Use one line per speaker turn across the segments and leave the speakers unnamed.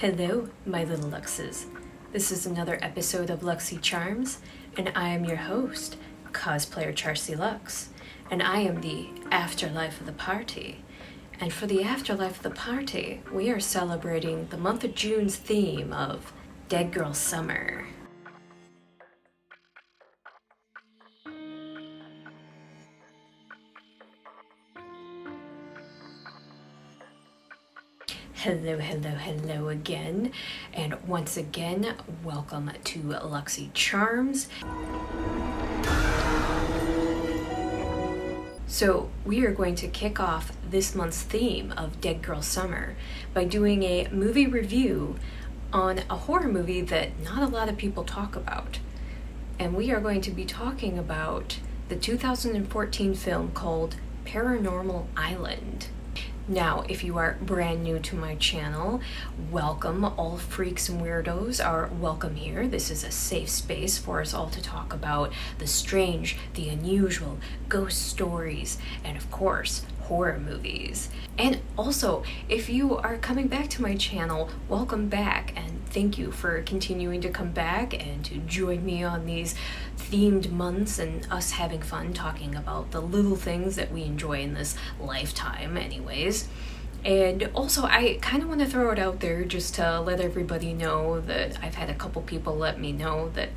Hello, my little Luxxes. This is another episode of Luxxy Charms, and I am your host, Cosplayer Charsie Luxxx, and I am the afterlife of the party. And for the afterlife of the party, we are celebrating the month of June's theme of Dead Girl Summer. Hello again, and once again, welcome to Luxxy Charms. So we are going to kick off this month's theme of Dead Girl Summer by doing a movie review on a horror movie that not a lot of people talk about. And we are going to be talking about the 2014 film called Paranormal Island. Now, if you are brand new to my channel, welcome. All freaks and weirdos are welcome here. This is a safe space for us all to talk about the strange, the unusual, ghost stories, and of course, horror movies. And also, if you are coming back to my channel, welcome back, and thank you for continuing to come back and to join me on these themed months and us having fun talking about the little things that we enjoy in this lifetime anyways. And also, I kind of want to throw it out there just to let everybody know that I've had a couple people let me know that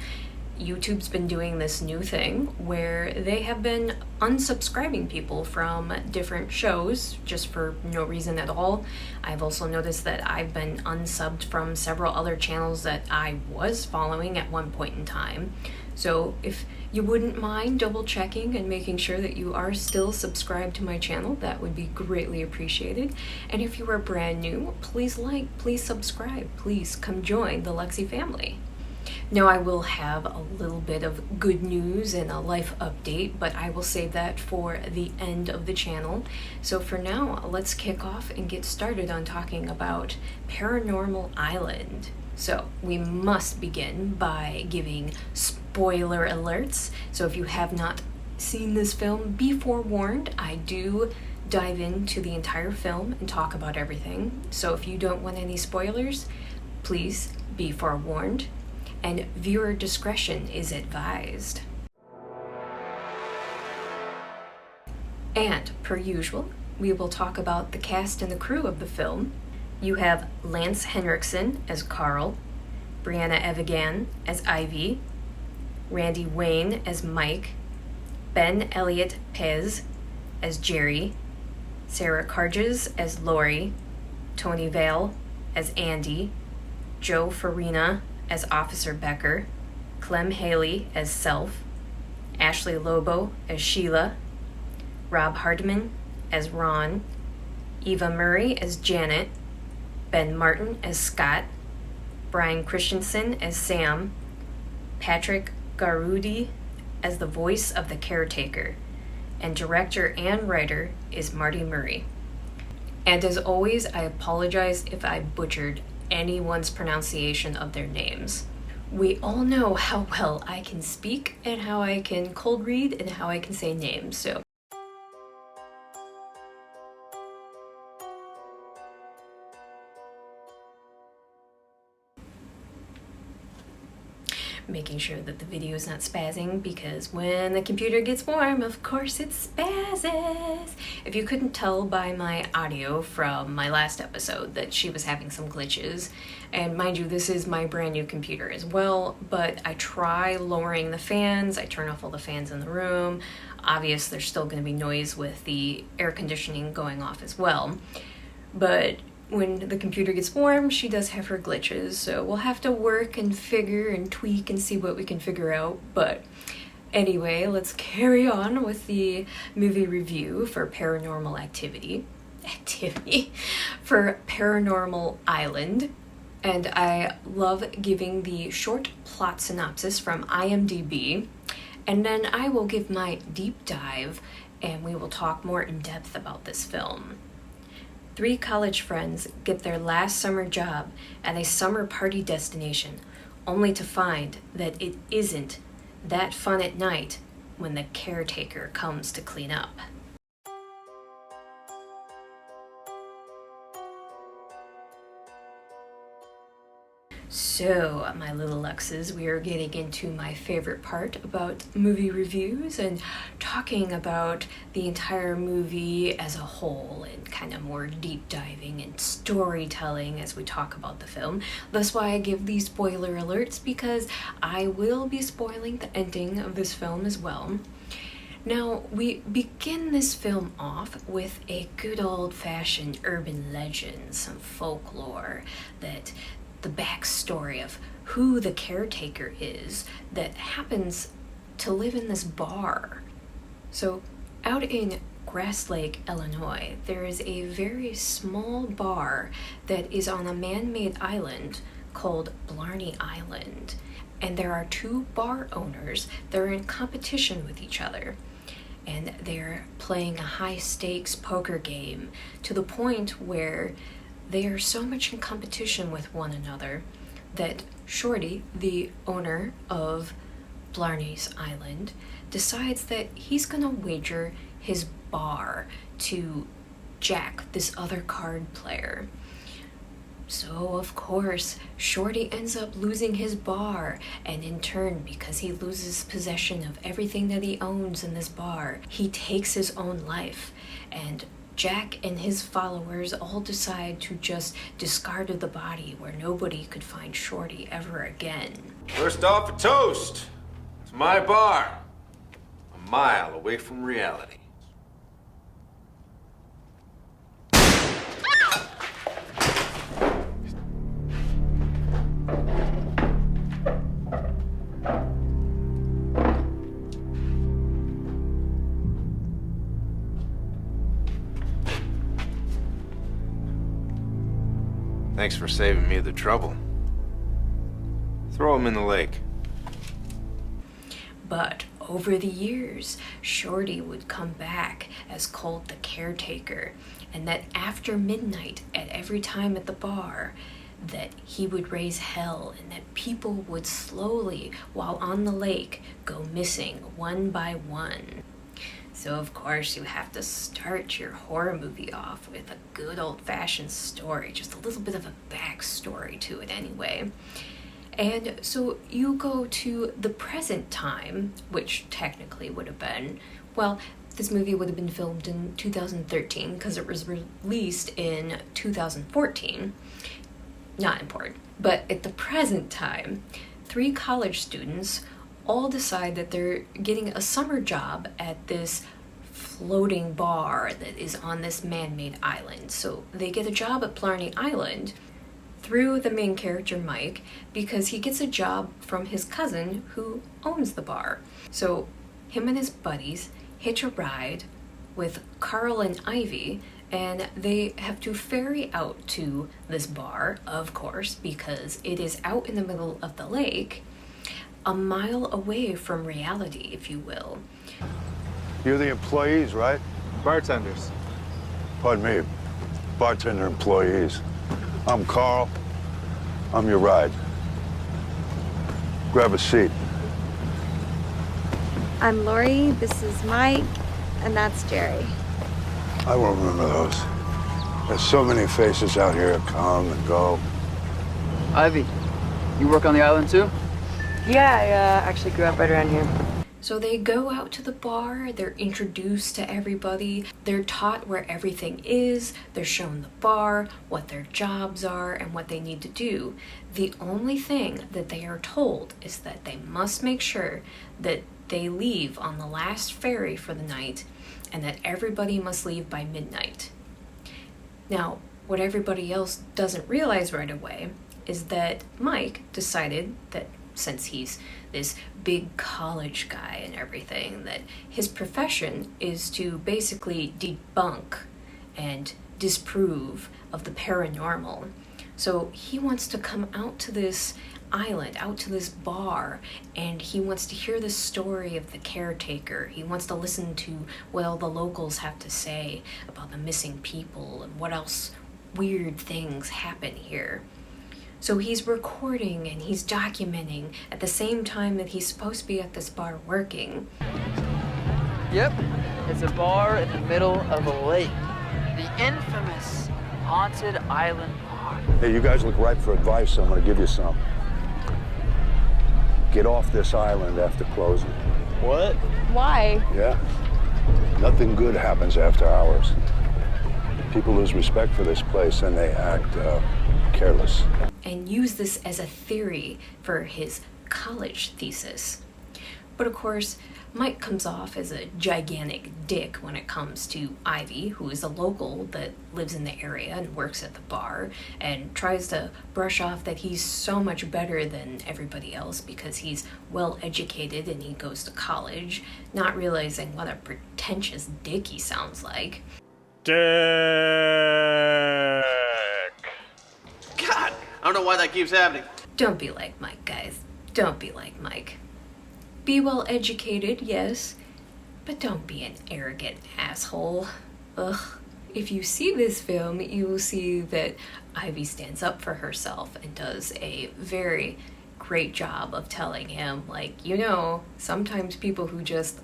YouTube's been doing this new thing where they have been unsubscribing people from different shows just for no reason at all. I've also noticed that I've been unsubbed from several other channels that I was following at one point in time. So if you wouldn't mind double checking and making sure that you are still subscribed to my channel, that would be greatly appreciated. And if you are brand new, please like, please subscribe, please come join the Luxxy family. Now, I will have a little bit of good news and a life update, but I will save that for the end of the channel. So for now, let's kick off and get started on talking about Paranormal Island. So we must begin by giving spoiler alerts. So if you have not seen this film, be forewarned. I do dive into the entire film and talk about everything. So if you don't want any spoilers, please be forewarned. And viewer discretion is advised. And per usual, we will talk about the cast and the crew of the film. You have Lance Henriksen as Carl, Brianna Evigan as Ivy, Randy Wayne as Mike, Ben Elliott Pez as Jerry, Sarah Carges as Lori, Tony Vale as Andy, Joe Farina as Officer Becker, Clem Haley as Self, Ashley Lobo as Sheila, Rob Hardman as Ron, Eva Murray as Janet, Ben Martin as Scott, Brian Christensen as Sam, Patrick Garudi as the voice of the caretaker, and director and writer is Marty Murray. And as always, I apologize if I butchered anyone's pronunciation of their names. We all know how well I can speak and how I can cold read and how I can say names, so making sure that the video is not spazzing, because when the computer gets warm, of course it spazzes. If you couldn't tell by my audio from my last episode that she was having some glitches, and mind you, this is my brand new computer as well, but I try lowering the fans, I turn off all the fans in the room. Obvious, there's still going to be noise with the air conditioning going off as well, but when the computer gets warm, she does have her glitches, so we'll have to work and figure and tweak and see what we can figure out. But anyway, let's carry on with the movie review for Paranormal Activity for Paranormal Island. And I love giving the short plot synopsis from IMDb, and then I will give my deep dive and we will talk more in depth about this film. 3 college friends get their last summer job at a summer party destination, only to find that it isn't that fun at night when the caretaker comes to clean up. So, my little Luxxes, we are getting into my favorite part about movie reviews and talking about the entire movie as a whole and kind of more deep diving and storytelling as we talk about the film. That's why I give these spoiler alerts, because I will be spoiling the ending of this film as well. Now, we begin this film off with a good old-fashioned urban legend, some folklore, that the backstory of who the caretaker is that happens to live in this bar. So, out in Grass Lake, Illinois, there is a very small bar that is on a man-made island called Blarney Island. And there are two bar owners that are in competition with each other. And they're playing a high-stakes poker game to the point where they are so much in competition with one another that Shorty, the owner of Blarney's Island, decides that he's gonna wager his bar to Jack, this other card player. So, of course, Shorty ends up losing his bar, and in turn, because he loses possession of everything that he owns in this bar, he takes his own life, and Jack and his followers all decide to just discard of the body where nobody could find Shorty ever again.
First off, a toast. It's my bar. A mile away from reality. Thanks for saving me the trouble. Throw him in the lake.
But over the years, Shorty would come back as Colt the caretaker, and that after midnight at every time at the bar, that he would raise hell and that people would slowly, while on the lake, go missing one by one. So of course you have to start your horror movie off with a good old-fashioned story, just a little bit of a backstory to it anyway. And so you go to the present time, which technically would have been, well, this movie would have been filmed in 2013 because it was released in 2014. Not important. But at the present time, 3 college students all decide that they're getting a summer job at this floating bar that is on this man-made island. So they get a job at Blarney Island through the main character Mike, because he gets a job from his cousin who owns the bar. So him and his buddies hitch a ride with Carl and Ivy, and they have to ferry out to this bar, of course, because it is out in the middle of the lake, a mile away from reality, if you will.
You're the employees, right?
Bartenders.
Pardon me, bartender employees. I'm Carl. I'm your ride. Grab a seat.
I'm Lori, this is Mike, and that's Jerry.
I won't remember those. There's so many faces out here that come and go.
Ivy, you work on the island too?
Yeah, I actually grew up right around here.
So they go out to the bar, they're introduced to everybody, they're taught where everything is, they're shown the bar, what their jobs are, and what they need to do. The only thing that they are told is that they must make sure that they leave on the last ferry for the night, and that everybody must leave by midnight. Now, what everybody else doesn't realize right away is that Mike decided that since he's this big college guy and everything, that his profession is to basically debunk and disprove of the paranormal. So he wants to come out to this island, out to this bar, and he wants to hear the story of the caretaker. He wants to listen to what all the locals have to say about the missing people and what else weird things happen here. So he's recording and he's documenting at the same time that he's supposed to be at this bar working.
Yep, it's a bar in the middle of a lake. The infamous
Haunted Island Park.
Hey, you guys look ripe for advice, so I'm gonna give you some. Get off this island after closing.
What?
Why?
Yeah. Nothing good happens after hours. People lose respect for this place and they act careless.
And use this as a theory for his college thesis. But of course, Mike comes off as a gigantic dick when it comes to Ivy, who is a local that lives in the area and works at the bar, and tries to brush off that he's so much better than everybody else because he's well educated and he goes to college, not realizing what a pretentious dick he sounds like.
Dick.
God, I don't know why that keeps happening.
Don't be like Mike, guys. Don't be like Mike. Be well educated, yes, but don't be an arrogant asshole. Ugh. If you see this film, you will see that Ivy stands up for herself and does a very great job of telling him, like, you know, sometimes people who just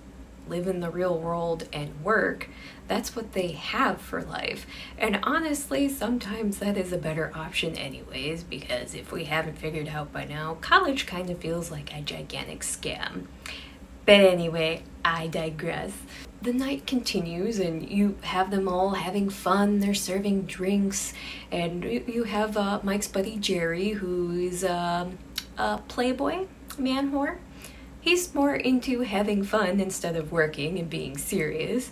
live in the real world and work, that's what they have for life. And honestly, sometimes that is a better option anyways, because if we haven't figured out by now, college kind of feels like a gigantic scam. But anyway, I digress. The night continues and you have them all having fun, they're serving drinks, and you have Mike's buddy Jerry, who is a playboy, man whore. He's more into having fun instead of working and being serious.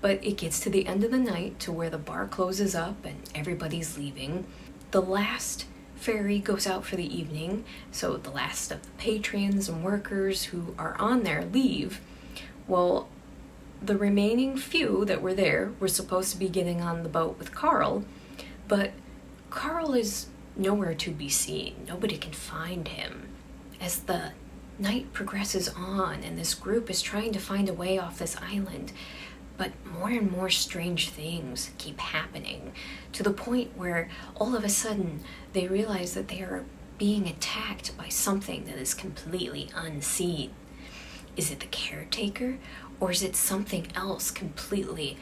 But it gets to the end of the night to where the bar closes up and everybody's leaving. The last ferry goes out for the evening, so the last of the patrons and workers who are on there leave. Well, the remaining few that were there were supposed to be getting on the boat with Carl, but Carl is nowhere to be seen. Nobody can find him. As the night progresses on and this group is trying to find a way off this island, but more and more strange things keep happening to the point where all of a sudden they realize that they are being attacked by something that is completely unseen. Is it the caretaker, or is it something else completely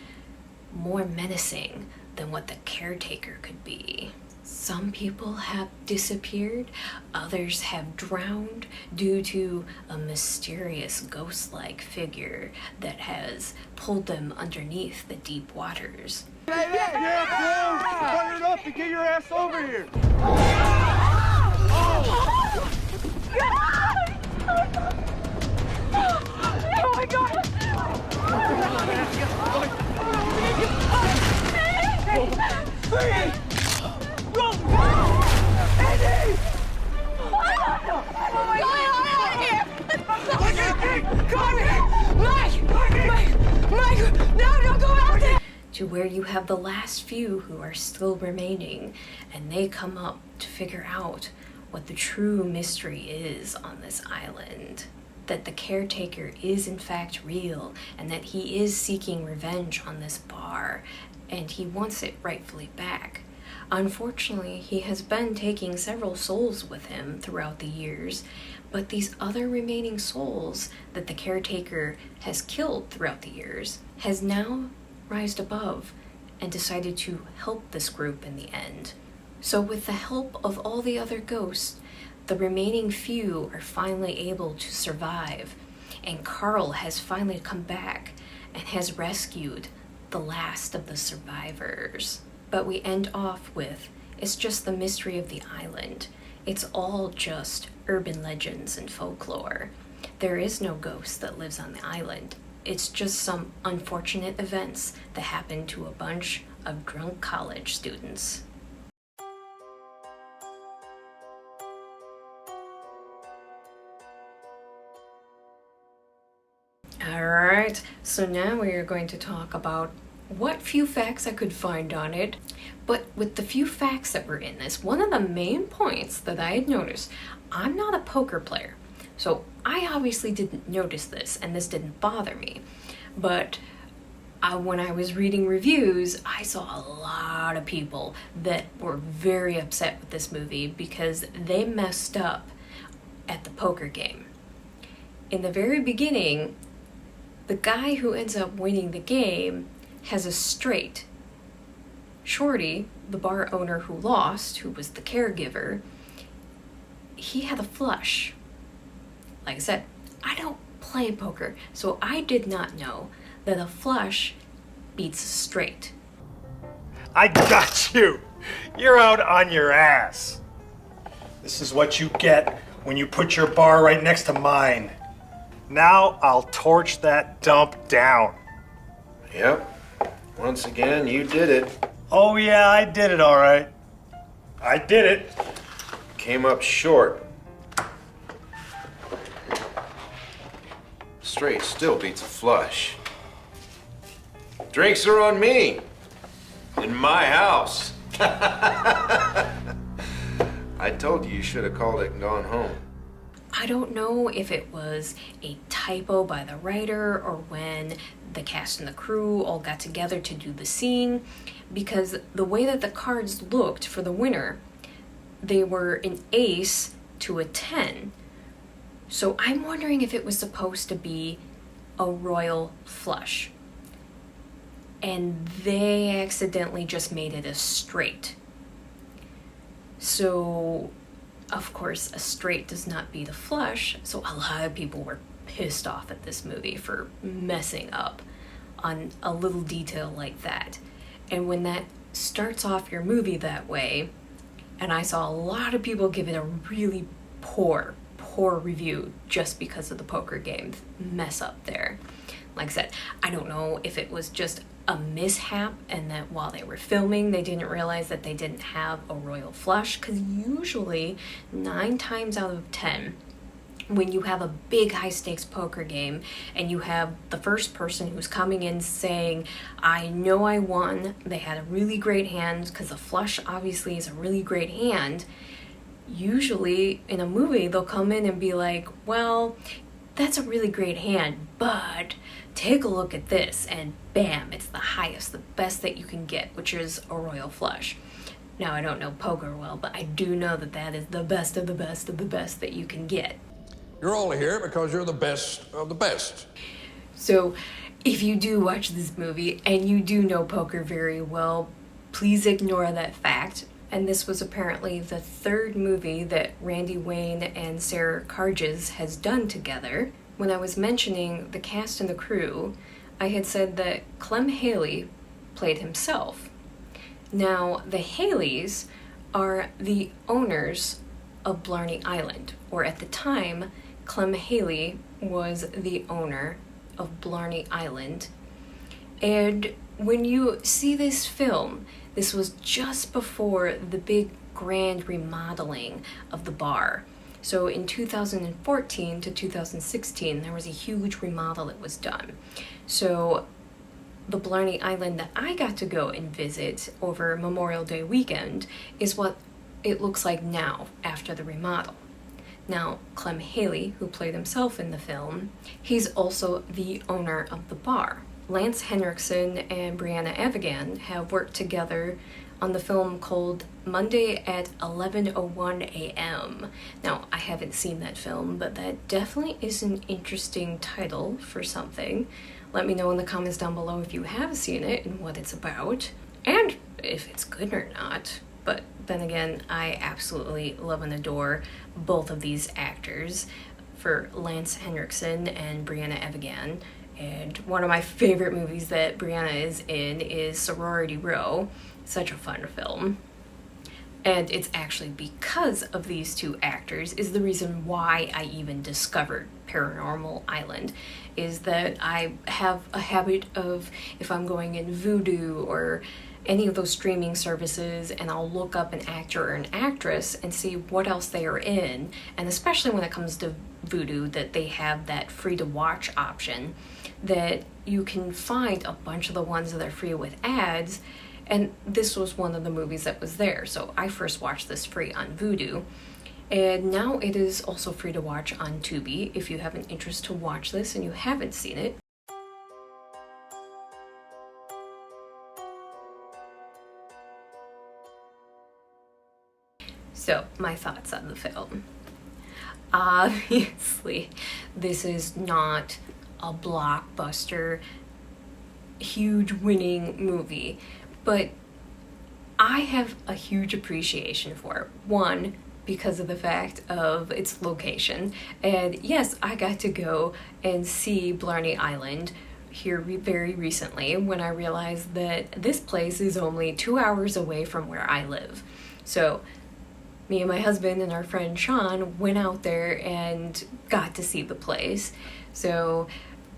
more menacing than what the caretaker could be? Some people have disappeared, others have drowned due to a mysterious ghost-like figure that has pulled them underneath the deep waters.
Hey, yeah, bro! Turn it up and get your ass over here!
Oh my god!
Hey!
Eddie! Oh my God! Mike! No, don't go out there!
To where you have the last few who are still remaining, and they come up to figure out what the true mystery is on this island. That the caretaker is in fact real, and that he is seeking revenge on this bar, and he wants it rightfully back. Unfortunately, he has been taking several souls with him throughout the years, but these other remaining souls that the caretaker has killed throughout the years has now rised above and decided to help this group in the end. So with the help of all the other ghosts, the remaining few are finally able to survive, and Carl has finally come back and has rescued the last of the survivors. But we end off with, it's just the mystery of the island. It's all just urban legends and folklore. There is no ghost that lives on the island. It's just some unfortunate events that happened to a bunch of drunk college students. Alright, so now we are going to talk about what few facts I could find on it. But with the few facts that were in this, one of the main points that I had noticed, I'm not a poker player, so I obviously didn't notice this, and this didn't bother me. But when I was reading reviews, I saw a lot of people that were very upset with this movie because they messed up at the poker game. In the very beginning, the guy who ends up winning the game has a straight, Shorty, the bar owner who lost, who was the caregiver, he had a flush. Like I said, I don't play poker, so I did not know that a flush beats a straight.
I got you. You're out on your ass. This is what you get when you put your bar right next to mine. Now I'll torch that dump down.
Yep. Once again, you did it.
Oh yeah, I did it all right. I did it.
Came up short. Straight still beats a flush. Drinks are on me. In my house. I told you should have called it and gone home.
I don't know if it was a typo by the writer or when the cast and the crew all got together to do the scene, because the way that the cards looked for the winner, they were an ace to a 10. So I'm wondering if it was supposed to be a royal flush. And they accidentally just made it a straight. So, of course, a straight does not beat a flush, so a lot of people were pissed off at this movie for messing up on a little detail like that. And when that starts off your movie that way, and I saw a lot of people give it a really poor review just because of the poker game mess up there. Like I said, I don't know if it was just a mishap and that while they were filming they didn't realize that they didn't have a royal flush, because usually 9 times out of 10 when you have a big high stakes poker game and you have the first person who's coming in saying, I know I won, they had a really great hand, because a flush obviously is a really great hand, usually in a movie they'll come in and be like, well, that's a really great hand, but take a look at this, and bam, it's the highest, the best that you can get, which is a royal flush. Now, I don't know poker well, but I do know that that is the best of the best of the best that you can get.
You're all here because you're the best of the best.
So, if you do watch this movie and you do know poker very well, please ignore that fact. And this was apparently the 3rd movie that Randy Wayne and Sarah Karges has done together. When I was mentioning the cast and the crew, I had said that Clem Haley played himself. Now, the Haleys are the owners of Blarney Island, or at the time, Clem Haley was the owner of Blarney Island. And when you see this film, this was just before the big grand remodeling of the bar. So in 2014 to 2016, there was a huge remodel that was done. So the Blarney Island that I got to go and visit over Memorial Day weekend is what it looks like now after the remodel. Now, Clem Haley, who played himself in the film, he's also the owner of the bar. Lance Henriksen and Brianna Evigan have worked together on the film called Monday at 11:01 a.m. Now, I haven't seen that film, but that definitely is an interesting title for something. Let me know in the comments down below if you have seen it and what it's about, and if it's good or not. But then again, I absolutely love and adore both of these actors. For Lance Henriksen and Brianna Evigan. And one of my favorite movies that Brianna is in is Sorority Row. Such a fun film. And it's actually because of these two actors is the reason why I even discovered Paranormal Island, is that I have a habit of, if I'm going in Vudu or any of those streaming services, and I'll look up an actor or an actress and see what else they are in, and especially when it comes to Vudu, that they have that free to watch option, that you can find a bunch of the ones that are free with ads, and this was one of the movies that was there. So I first watched this free on Vudu, and now it is also free to watch on Tubi if you have an interest to watch this and you haven't seen it. So, my thoughts on the film. Obviously, this is not a blockbuster, huge winning movie, but I have a huge appreciation for it. One, because of the fact of its location. And yes, I got to go and see Blarney Island here very recently when I realized that this place is only 2 hours away from where I live. So me and my husband and our friend Sean went out there and got to see the place. So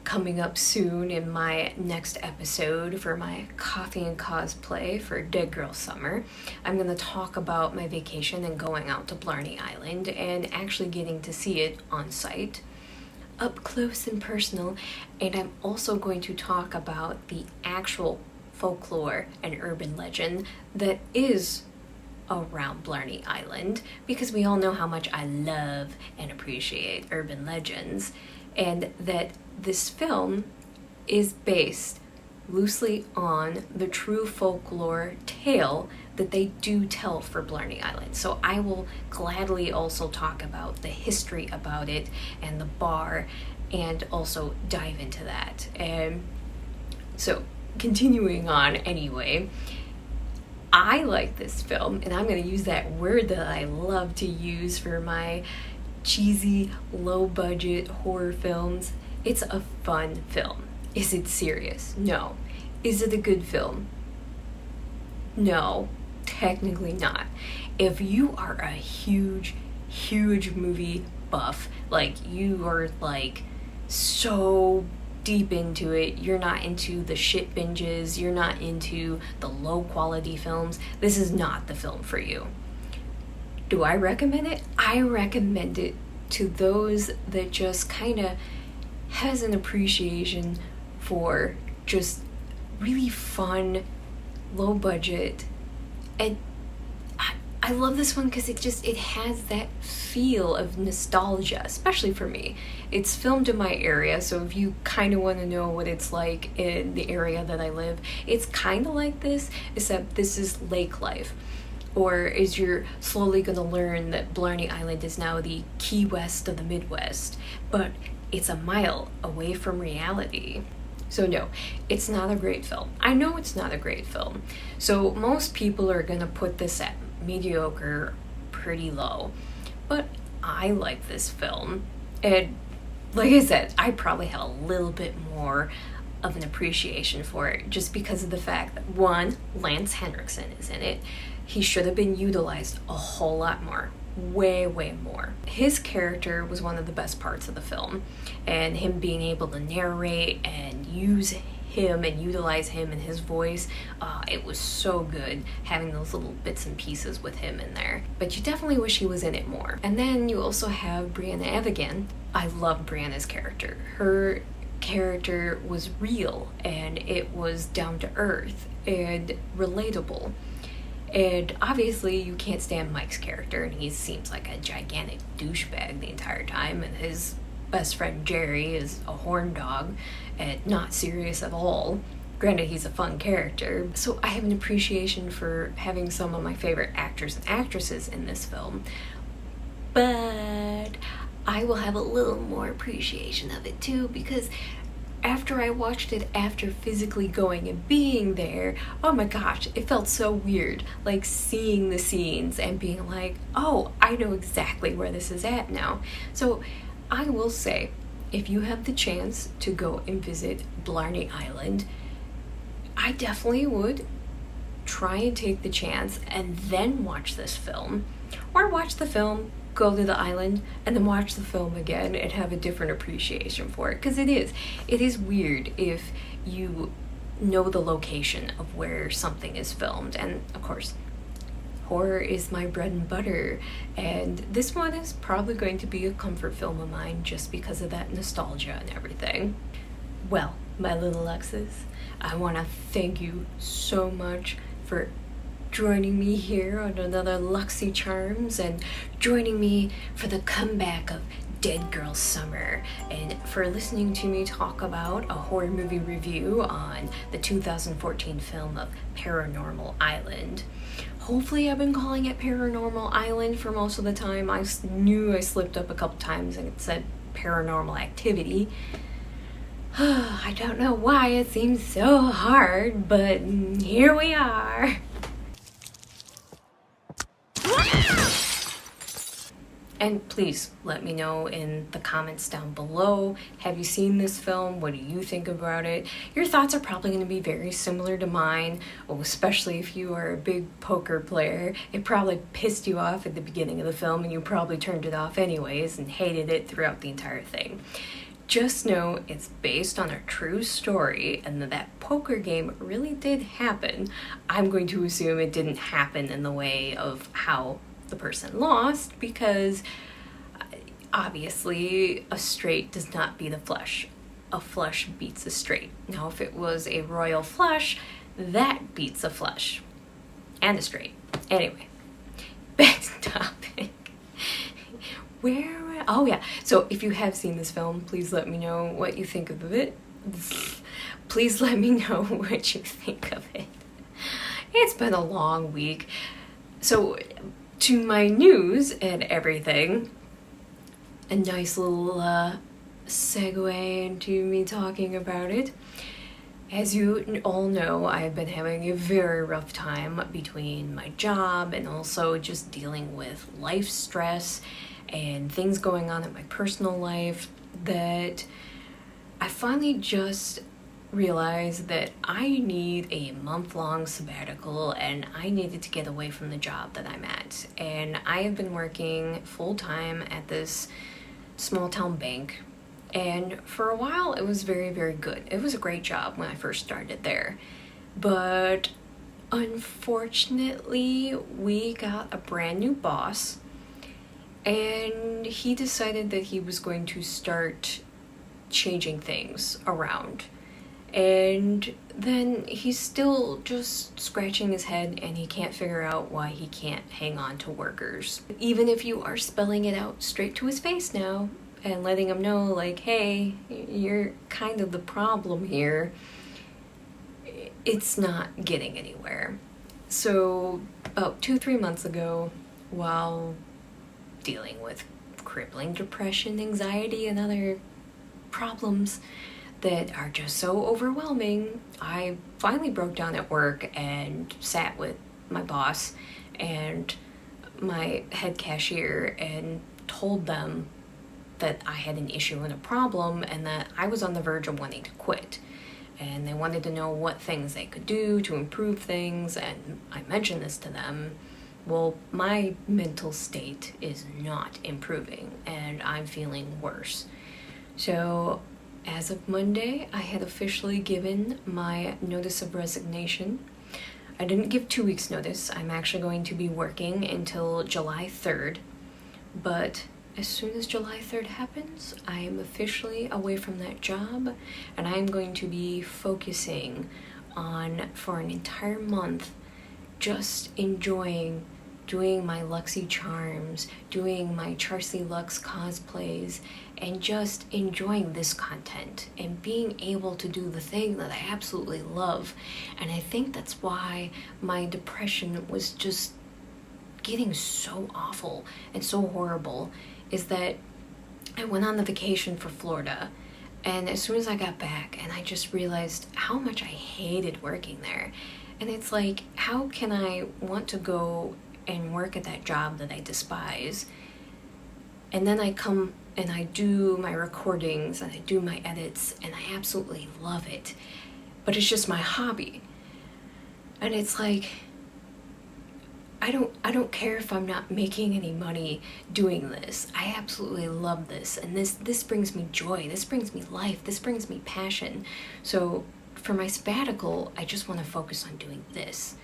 coming up soon in my next episode for my coffee and cosplay for Dead Girl Summer, I'm going to talk about my vacation and going out to Blarney Island and actually getting to see it on site, up close and personal. And I'm also going to talk about the actual folklore and urban legend that is around Blarney Island, because we all know how much I love and appreciate urban legends, and that this film is based loosely on the true folklore tale that they do tell for Blarney Island. So I will gladly also talk about the history about it and the bar, and also dive into that. And so continuing on anyway, I like this film, and I'm going to use that word that I love to use for my cheesy, low-budget horror films. It's a fun film. Is it serious? No. Is it a good film? No, technically not. If you are a huge movie buff, like you are like so deep into it, you're not into the shit binges, you're not into the low quality films, this is not the film for you. Do I recommend it? I recommend it to those that just kind of has an appreciation for just really fun, low budget. And I love this one because it has that feel of nostalgia, especially for me. It's filmed in my area, so if you kind of want to know what it's like in the area that I live, it's kind of like this, except this is lake life. Or is you're slowly going to learn that Blarney Island is now the Key West of the Midwest, but it's a mile away from reality. So no, it's not a great film. I know it's not a great film. So most people are going to put this at mediocre, pretty low. But I like this film. And like I said, I probably have a little bit more of an appreciation for it just because of the fact that, one, Lance Henriksen is in it. He should have been utilized a whole lot more. Way more. His character was one of the best parts of the film, and him being able to narrate and use him and utilize him and his voice, it was so good having those little bits and pieces with him in there. But you definitely wish he was in it more. And then you also have Brianna Evigan. I love Brianna's character. Her character was real, and it was down to earth and relatable. And obviously you can't stand Mike's character, and he seems like a gigantic douchebag the entire time, and his best friend Jerry is a horn dog and not serious at all. Granted, he's a fun character. So I have an appreciation for having some of my favorite actors and actresses in this film, but I will have a little more appreciation of it too, because after I watched it, after physically going and being there, oh my gosh, it felt so weird, like seeing the scenes and being like, oh, I know exactly where this is at now. So I will say, if you have the chance to go and visit Blarney Island, I definitely would try and take the chance and then watch this film, or watch the film, go to the island, and then watch the film again and have a different appreciation for it. Because it is weird if you know the location of where something is filmed. And of course, horror is my bread and butter, and this one is probably going to be a comfort film of mine just because of that nostalgia and everything. Well, my little Luxxes, I want to thank you so much for joining me here on another Luxxy Charms, and joining me for the comeback of Dead Girl Summer, and for listening to me talk about a horror movie review on the 2014 film of Paranormal Island. Hopefully I've been calling it Paranormal Island for most of the time. I knew I slipped up a couple times and it said Paranormal Activity. I don't know why it seems so hard, but here we are. And please let me know in the comments down below. Have you seen this film? What do you think about it? Your thoughts are probably going to be very similar to mine, especially if you are a big poker player. It probably pissed you off at the beginning of the film and you probably turned it off anyways and hated it throughout the entire thing. Just know it's based on a true story and that poker game really did happen. I'm going to assume it didn't happen in the way of how the person lost, because obviously a straight does not beat a flush. A flush beats a straight. Now if it was a royal flush, that beats a flush and a straight. Anyway, back to topic. Oh yeah, so if you have seen this film, please let me know what you think of it. Please let me know what you think of it. It's been a long week. So to my news and everything, a nice little segue into me talking about it. As you all know, I've been having a very rough time between my job and also just dealing with life stress and things going on in my personal life, that I finally just realized that I need a month-long sabbatical and I needed to get away from the job that I'm at. And I have been working full-time at this small-town bank, and for a while it was very, very good. It was a great job when I first started there, but unfortunately we got a brand new boss, and he decided that he was going to start changing things around. And then he's still just scratching his head and he can't figure out why he can't hang on to workers. Even if you are spelling it out straight to his face now and letting him know, like, hey, you're kind of the problem here, it's not getting anywhere. So about 2-3 months ago, while dealing with crippling depression, anxiety, and other problems that are just so overwhelming, I finally broke down at work and sat with my boss and my head cashier and told them that I had an issue and a problem and that I was on the verge of wanting to quit. And they wanted to know what things they could do to improve things, and I mentioned this to them. Well, my mental state is not improving and I'm feeling worse. So as of Monday, I had officially given my notice of resignation. I didn't give 2 weeks notice. I'm actually going to be working until July 3rd. But as soon as July 3rd happens, I am officially away from that job, and I'm going to be focusing on, for an entire month, just enjoying doing my Luxxy charms, doing my Charsie Luxxx cosplays, and just enjoying this content and being able to do the thing that I absolutely love. And I think that's why my depression was just getting so awful and so horrible, is that I went on the vacation for Florida, and as soon as I got back, and I just realized how much I hated working there. And it's like, how can I want to go and work at that job that I despise, and then I come and I do my recordings and I do my edits and I absolutely love it, but it's just my hobby. And it's like, I don't care if I'm not making any money doing this. I absolutely love this, and this brings me joy, this brings me life, this brings me passion. So for my sabbatical, I just want to focus on doing this.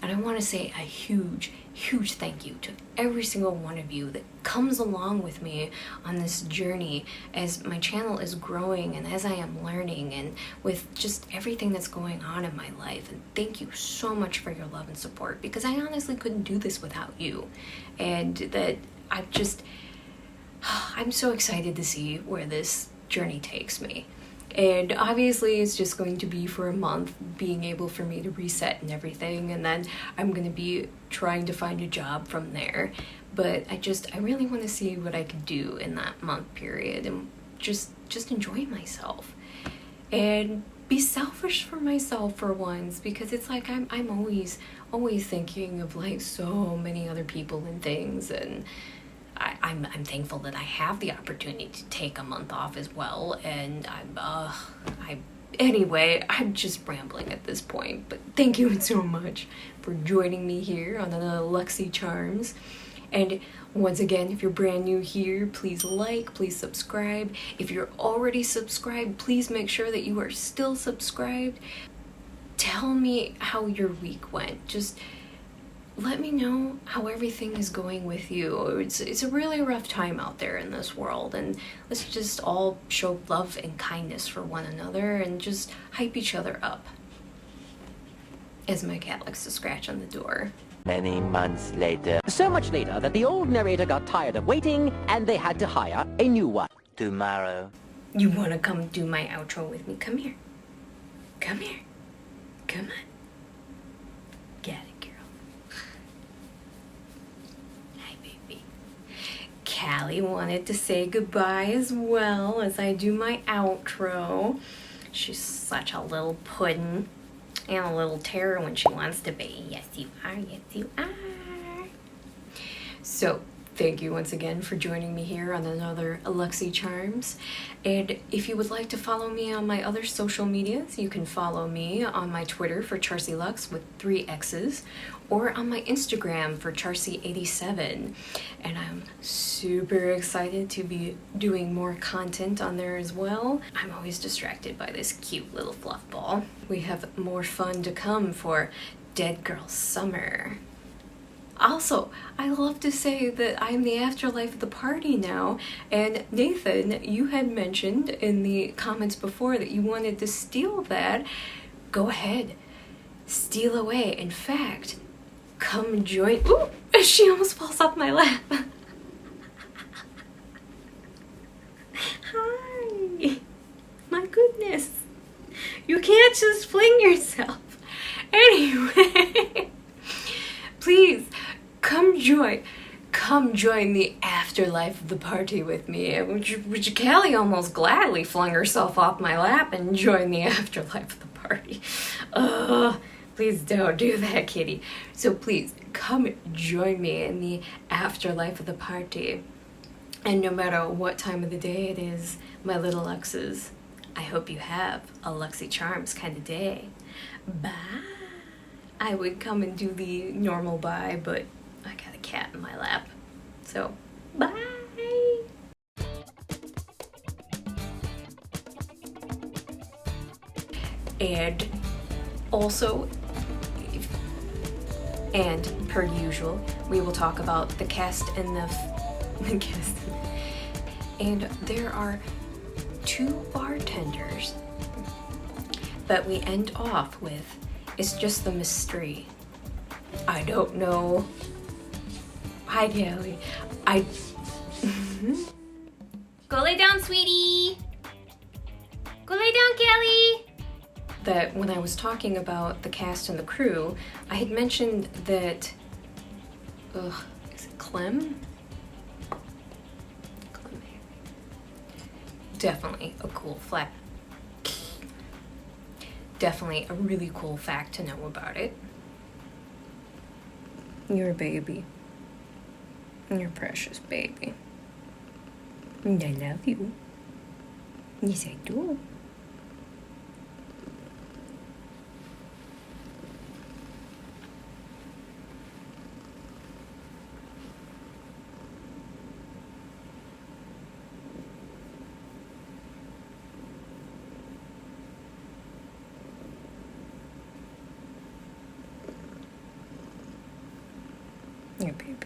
And I want to say a huge, huge thank you to every single one of you that comes along with me on this journey as my channel is growing and as I am learning and with just everything that's going on in my life. And thank you so much for your love and support, because I honestly couldn't do this without you. And that I'm so excited to see where this journey takes me. And obviously it's just going to be for a month, being able for me to reset and everything, and then I'm going to be trying to find a job from there. But I really want to see what I can do in that month period and just enjoy myself and be selfish for myself for once, because it's like I'm always thinking of like so many other people and things, and I'm thankful that I have the opportunity to take a month off as well, and anyway, I'm just rambling at this point, but thank you so much for joining me here on another Luxxx Charms. And once again, if you're brand new here, please like, please subscribe. If you're already subscribed, please make sure that you are still subscribed. Tell me how your week went. Just let me know how everything is going with you. It's a really rough time out there in this world, and let's just all show love and kindness for one another and just hype each other up. As my cat likes to scratch on the door.
Many months later. So much later that the old narrator got tired of waiting and they had to hire a new one. Tomorrow.
You wanna come do my outro with me? Come here. Come here. Come on. Get it, girl. Hi, baby. Callie wanted to say goodbye as well as I do my outro. She's such a little puddin'. And a little terror when she wants to be. Yes, you are. Yes, you are. So, thank you once again for joining me here on another Luxxx Charms. And if you would like to follow me on my other social medias, you can follow me on my Twitter for Charsie Luxxx with 3 X's, or on my Instagram for Charsie87. And I'm super excited to be doing more content on there as well. I'm always distracted by this cute little fluff ball. We have more fun to come for Dead Girl Summer. Also, I love to say that I'm the afterlife of the party now, and Nathan, you had mentioned in the comments before that you wanted to steal that. Go ahead, steal away. In fact, come join. Ooh, she almost falls off my lap. Hi. My goodness. You can't just fling yourself. Anyway, please come join the afterlife of the party with me. Which Callie almost gladly flung herself off my lap and joined the afterlife of the party. Please don't do that, kitty. So please come join me in the afterlife of the party. And no matter what time of the day it is, my little Luxxes, I hope you have a Luxxx Charms kind of day. Bye. I would come and do the normal bye, but I got a cat in my lap. So, bye. And also, and per usual, we will talk about the cast and the cast. And there are 2 bartenders, but we end off with, it's just the mystery. I don't know. Hi, Callie. Go lay down, sweetie. Go lay down, Callie. That when I was talking about the cast and the crew, I had mentioned that, is it Clem? Clem. Definitely a cool fact. Definitely a really cool fact to know about it. You're a baby. You're a precious baby. And I love you. Yes, I do. Your baby.